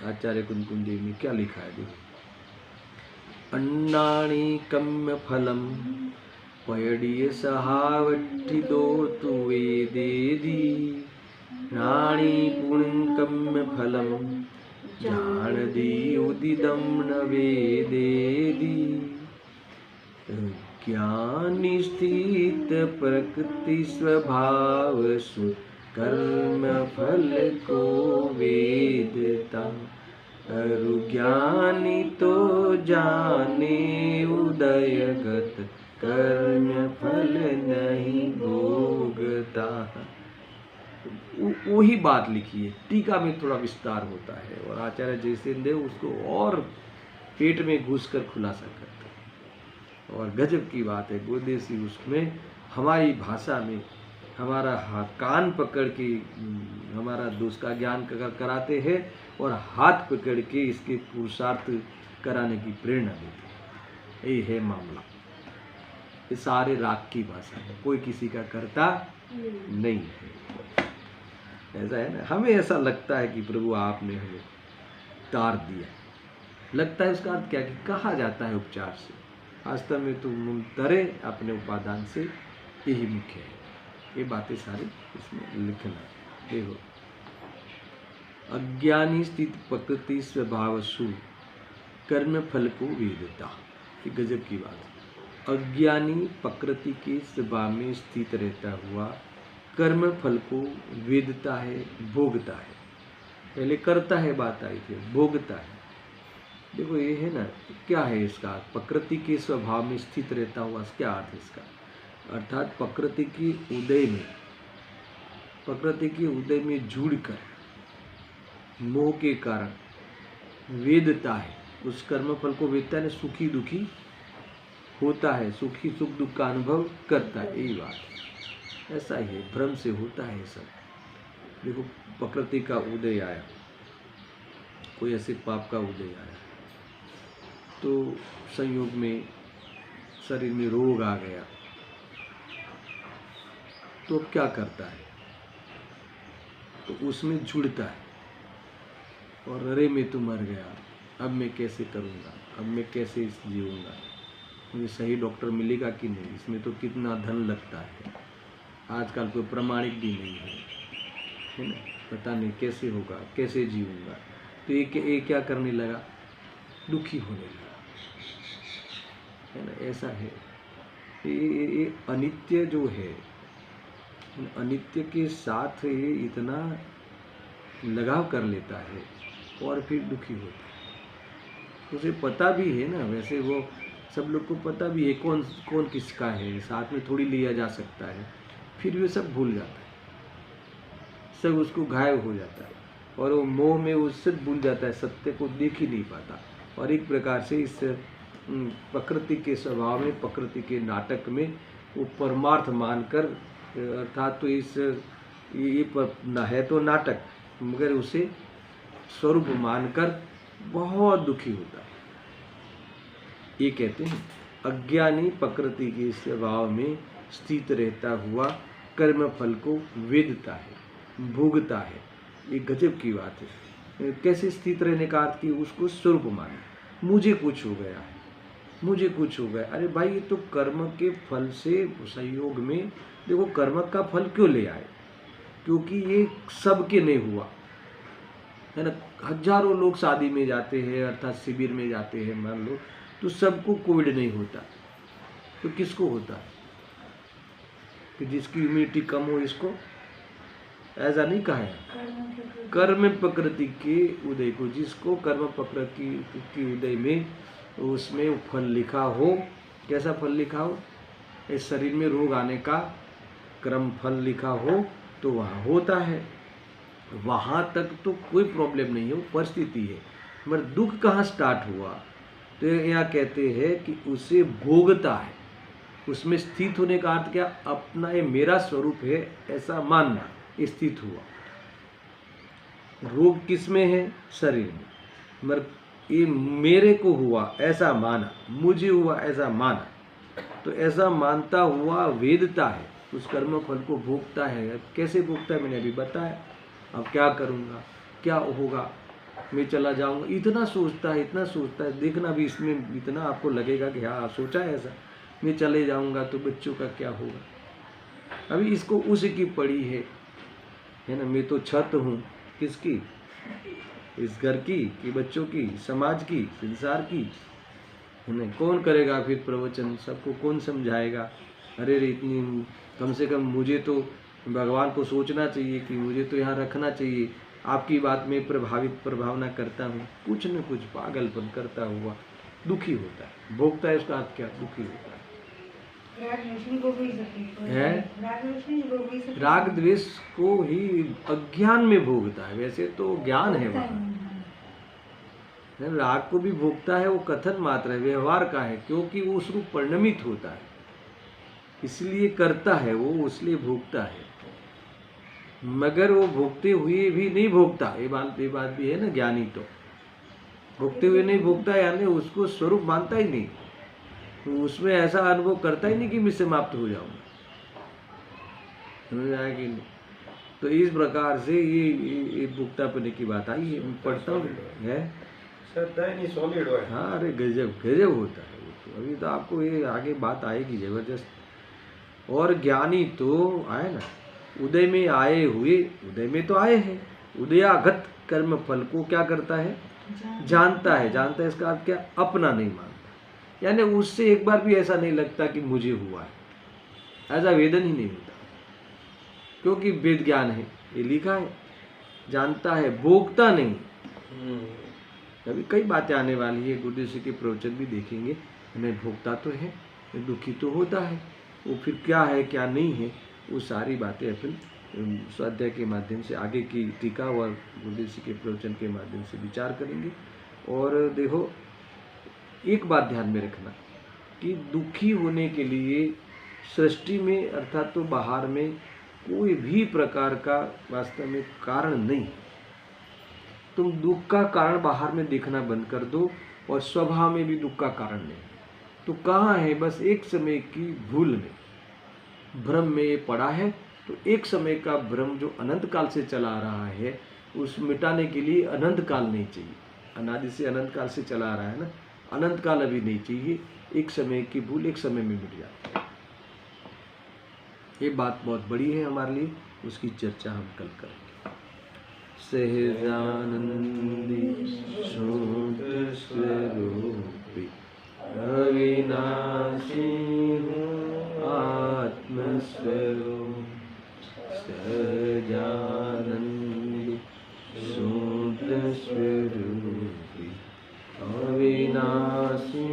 आचार्य कुंकुम देव ने क्या लिखा है, देखो। अन्नाणी कम्य फलम पयड़िय सहावट्ठी दो तुवे देदी, नाणी पुण्यकम्य फलम जान दी उदिदम न वेदेदी। ज्ञानी स्थित प्रकृति स्वभाव सु कर्म फल को वेदता, अरु ज्ञानी तो जाने उदयगत कर्म फल नहीं भोगता। वही बात लिखी है, टीका में थोड़ा विस्तार होता है और आचार्य जयसेन देव उसको और पेट में घुसकर खुलासा करते हैं। और गजब की बात है, गोदेसी उसमें हमारी भाषा में हमारा कान पकड़ के हमारा दोष का ज्ञान कराते हैं और हाथ पकड़ के इसके पुरुषार्थ कराने की प्रेरणा देते हैं। ये है मामला। ये सारे राग की भाषा है, कोई किसी का करता नहीं है। ऐसा है ना, हमें ऐसा लगता है कि प्रभु आपने हमें तार दिया, लगता है उसका अर्थ क्या कि कहा जाता है उपचार से, वास्तव में तुम तरे अपने उपादान से, यही मुख्य है। ये बातें सारी इसमें लिखना। देखो, अज्ञानी स्थित प्रकृति स्वभावसु कर्म फल को वेदता। ये गजब की बात है। अज्ञानी प्रकृति के स्वभाव में स्थित रहता हुआ कर्म फल को वेदता है, भोगता है। पहले करता है बात आई थी, भोगता है। देखो ये है ना, क्या है इसका? प्रकृति के स्वभाव में स्थित रहता हुआ, क्या अर्थ है इसका? अर्थात प्रकृति की उदय में जुड़कर मोह के कारण वेदता है, उस कर्म फल को वेदता है, सुखी दुखी होता है, सुखी सुख दुख का अनुभव करता है। यही बात है, ऐसा ही है, भ्रम से होता है सब। देखो, प्रकृति का उदय आया, कोई ऐसे पाप का उदय आया तो संयोग में शरीर में रोग आ गया, तो क्या करता है? तो उसमें जुड़ता है और अरे मैं तो मर गया, अब मैं कैसे करूँगा, अब मैं कैसे जीऊँगा, मुझे सही डॉक्टर मिलेगा कि नहीं, इसमें तो कितना धन लगता है, आजकल कोई प्रमाणिक भी नहीं है ना, पता नहीं कैसे होगा, कैसे जीऊँगा। तो ये क्या करने लगा? दुखी होने लगा, है ना। ऐसा है, ये अनित्य जो है, अनित्य के साथ ये इतना लगाव कर लेता है और फिर दुखी होता है। उसे पता भी है ना, वैसे वो सब लोग को पता भी है कौन कौन किसका है, साथ में थोड़ी लिया जा सकता है, फिर भी सब भूल जाता है, सब उसको गायब हो जाता है और वो मोह में उससे भूल जाता है, सत्य को देख ही नहीं पाता। और एक प्रकार से इस प्रकृति के स्वभाव में, प्रकृति के नाटक में वो परमार्थ मानकर, अर्थात तो इस ये है तो नाटक, मगर उसे स्वरूप मानकर बहुत दुखी होता है। ये कहते हैं अज्ञानी प्रकृति के स्वभाव में स्थित रहता हुआ कर्म फल को वेदता है, भोगता है। ये गजब की बात है। कैसे स्थित रहने का अर्थ कि उसको स्वरूप माने, मुझे कुछ हो गया है, मुझे कुछ हो गया। अरे भाई, ये तो कर्म के फल से संयोग में, देखो कर्म का फल क्यों ले आए? क्योंकि ये सबके नहीं हुआ है ना। हजारों लोग शादी में जाते हैं, अर्थात शिविर में जाते हैं मान लो, तो सबको कोविड नहीं होता, तो किसको होता है? कि जिसकी इम्यूनिटी कम हो, इसको ऐसा नहीं कहा है। कर्म प्रकृति के उदय को, जिसको कर्म प्रकृति की उदय में उसमें फल लिखा हो, कैसा फल लिखा हो? इस शरीर में रोग आने का क्रम फल लिखा हो तो वहाँ होता है, वहाँ तक तो कोई प्रॉब्लम नहीं है, वो परिस्थिति है। मगर दुख कहाँ स्टार्ट हुआ? तो यहाँ कहते हैं कि उसे भोगता है, उसमें स्थित होने का अर्थ क्या? अपना ये मेरा स्वरूप है ऐसा मानना, स्थित हुआ। रोग किस में है? शरीर में। मगर ये मेरे को हुआ ऐसा माना, मुझे हुआ ऐसा माना, तो ऐसा मानता हुआ वेदता है, उस कर्म फल को भोगता है। कैसे भोगता है मैंने अभी बताया। अब क्या करूँगा, क्या होगा, मैं चला जाऊँगा, इतना सोचता है, इतना सोचता है। देखना भी इसमें इतना आपको लगेगा कि हाँ सोचा है ऐसा, मैं चले जाऊँगा तो बच्चों का क्या होगा। अभी इसको उसकी पड़ी है ना। मैं तो छत हूँ, किसकी? इस घर की, कि बच्चों की, समाज की, संसार की, है ना। कौन करेगा फिर प्रवचन, सबको कौन समझाएगा? अरे रे, इतनी कम से कम मुझे तो भगवान को सोचना चाहिए कि मुझे तो यहाँ रखना चाहिए। आपकी बात में प्रभावना करता हूँ, कुछ न कुछ पागलपन करता हुआ दुखी होता है। भोगता है, उसका अर्थ क्या? दुखी होता है। है राग द्वेष को ही अज्ञान में भोगता है। वैसे तो ज्ञान है वहाँ, राग को भी भोगता है, वो कथन मात्र है, व्यवहार का है, क्योंकि वो उस रूप परिणमित होता है, इसलिए करता है वो, इसलिए भोगता है। मगर वो भोगते हुए भी नहीं भोगता, ये बात भी है ना। ज्ञानी तो भोगते हुए नहीं भोगता, यानी उसको स्वरूप मानता ही नहीं, तो उसमें ऐसा अनुभव करता ही नहीं कि मैं समाप्त हो जाऊंगा, समझ आया कि नहीं। तो इस प्रकार से ये भोक्तापने की बात आई है। मैं पढ़ता हूँ है, हाँ अरे गजब गजब होता है वो तो। अभी तो आपको ये आगे बात आएगी जबरदस्त। और ज्ञानी तो आए ना, उदय में आए हुए, उदय में तो आए हैं, उदयागत कर्म फल को क्या करता है, जानता है। जानता है इसका अर्थ क्या, अपना नहीं मानता, यानी उससे एक बार भी ऐसा नहीं लगता कि मुझे हुआ है, ऐसा वेदन ही नहीं होता, क्योंकि वेद ज्ञान है, ये लिखा है, जानता है, भोगता नहीं। अभी कई बातें आने वाली है, गुरुदेव जी के प्रवचन भी देखेंगे। हमें भोगता तो है, दुखी तो होता है, वो फिर क्या है क्या नहीं है, वो सारी बातें अपन स्वाध्याय के माध्यम से, आगे की टीका और गुरुदेव जी के प्रवचन के माध्यम से विचार करेंगे। और देखो एक बात ध्यान में रखना कि दुखी होने के लिए सृष्टि में अर्थात तो बाहर में कोई भी प्रकार का वास्तव में कारण नहीं। तुम दुख का कारण बाहर में देखना बंद कर दो, और स्वभाव में भी दुख का कारण नहीं। तो कहाँ है, बस एक समय की भूल में, भ्रम में ये पड़ा है। तो एक समय का भ्रम जो अनंत काल से चला आ रहा है, उस मिटाने के लिए अनंत काल नहीं चाहिए। अनादि से अनंत काल से चला आ रहा है ना, अनंत काल अभी नहीं चाहिए। एक समय की भूल एक समय में मिट जाती है। ये बात बहुत बड़ी है हमारे लिए, उसकी चर्चा हम कल करेंगे। सहजानंदी शुद्ध स्वरूपी अविनाशी आत्मस्वरूप, सहजानंदी शुद्ध स्वरूपी अविनाशी